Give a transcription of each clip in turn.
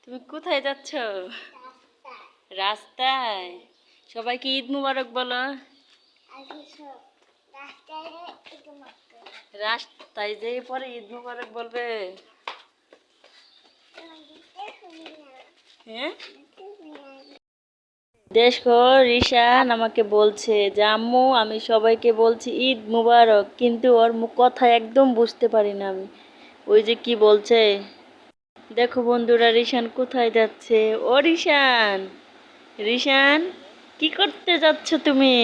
তুমি কোথায় যাচ্ছ? রাস্তায়। সবাইকে ঈদ মুবারক বলো। রাস্তায় যেয়ে পরে ঈদ মুবারক বলবে। হ্যাঁ, দেখো রিশান আমাকে বলছে যে আম্মু আমি সবাইকে বলছি ঈদ মুবারক, কিন্তু ওর কথা একদম বুঝতে পারি না আমি। ওই যে কি বলছে দেখো বন্ধুরা, রিশান কোথায় যাচ্ছে। ও রিশান, রিশান কি করতে যাচ্ছ তুমি?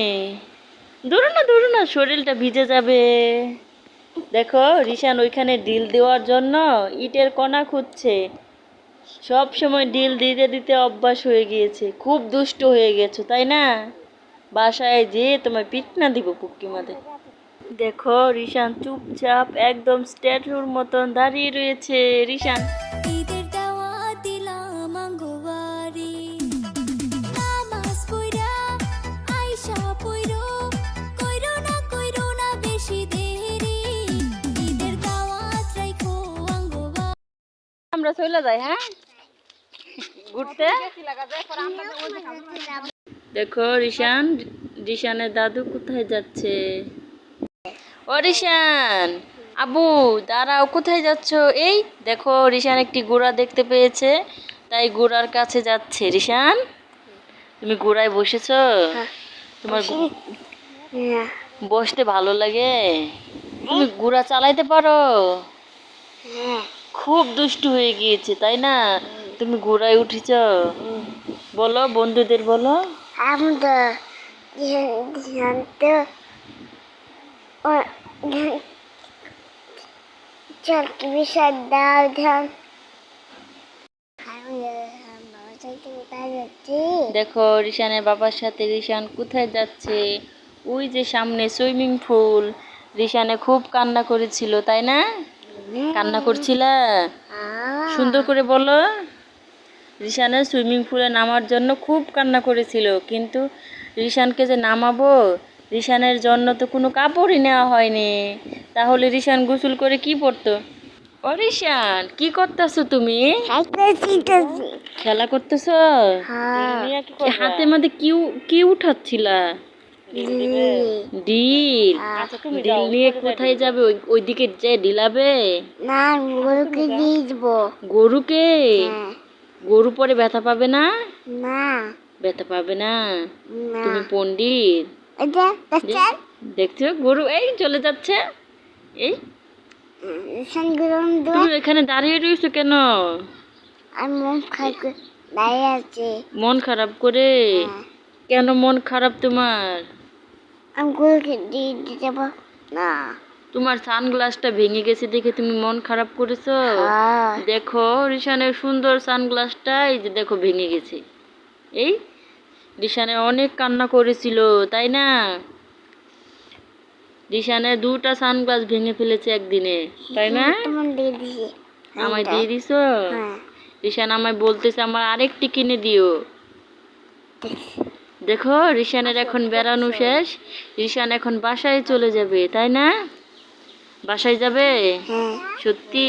দূরো না, শরীরটা ভিজে যাবে। দেখো রিশান ওইখানে ডিল দেওয়ার জন্য ইটের কণা খুঁজছে। সব সময় ডিল দিতে দিতে অভ্যাস হয়ে গিয়েছে, খুব দুষ্ট হয়ে গেছো তাই না? বাসায় যেয়ে তোমায় পিটনা দিব পুক্কি মাদে। দেখো রিশান চুপচাপ একদম স্ট্যাচুর মতন দাঁড়িয়ে রয়েছে। রিশান আমরা চলে যাই, হ্যাঁ ঘুরতে। দেখো রিশান, রিশানের দাদু কোথায় যাচ্ছে। ও রিশান, আবু দাঁড়াও, কোথায় যাচ্ছ? এই দেখো রিশান একটি ঘোড়া দেখতে পেয়েছে, তাই ঘোড়ার কাছে যাচ্ছে। রিশান তুমি ঘোড়ায় বসেছো? তোমার বসতে ভালো লাগে? তুমি ঘোড়া চালাইতে পারো? খুব দুষ্টু হয়ে গিয়েছে তাই না? তুমি ঘোড়ায় উঠেছ? বলো বন্ধুদের বলো। দেখো রিশানের বাবার সাথে রিশান কোথায় যাচ্ছে। ওই যে সামনে সুইমিং পুল। রিশানে খুব কান্না করেছিল তাই না? কান্না করছিল, সুন্দর করে বলো। রিশানের সুইমিং পুলে নামার জন্য খুব কান্না করেছিল, কিন্তু রিশানকে যে নামাবো, রিশানের জন্য তো কোনো কাপড়ই নেওয়া হয়নি। তাহলে রিশান গোসল করে কি পরতো? ও রিশান কি করতেছো তুমি? খেলা করতেছো? হাতের মধ্যে কি কি উঠাচ্ছিলা? ডিল। ডিল নিয়ে কোথায় যাবে? ওইদিকে যে ডিলাবে না, গরুকে দিয়ে দিব। গরুকে? গরু পরে ব্যথা পাবে না? না ব্যথা পাবে না। তুমি পণ্ডিত। দেখছো গরু এই চলে যাচ্ছে। এই তুমি এখানে দাঁড়িয়ে রয়েছো কেন? মন খারাপ করে? কেন মন খারাপ তোমার? তোমার সানগ্লাসটা ভেঙে গেছে দেখে তুমি মন খারাপ করেছো? দেখো রিশানের সুন্দর সানগ্লাসটা এই যে দেখো ভেঙে গেছে। এই রিশানে অনেক কান্না করেছিল তাই না? রিশানের দুটা সানগ্লাস ভেঙে ফেলেছে একদিনে তাই না? আমায় দিয়ে দিছো? রিশান আমায় বলতেছে আমার আরেকটি কিনে দিও। দেখো রিশানের এখন বেড়ানো শেষ, রিশান এখন বাসায় চলে যাবে তাই না? বাসায় যাবে? সত্যি?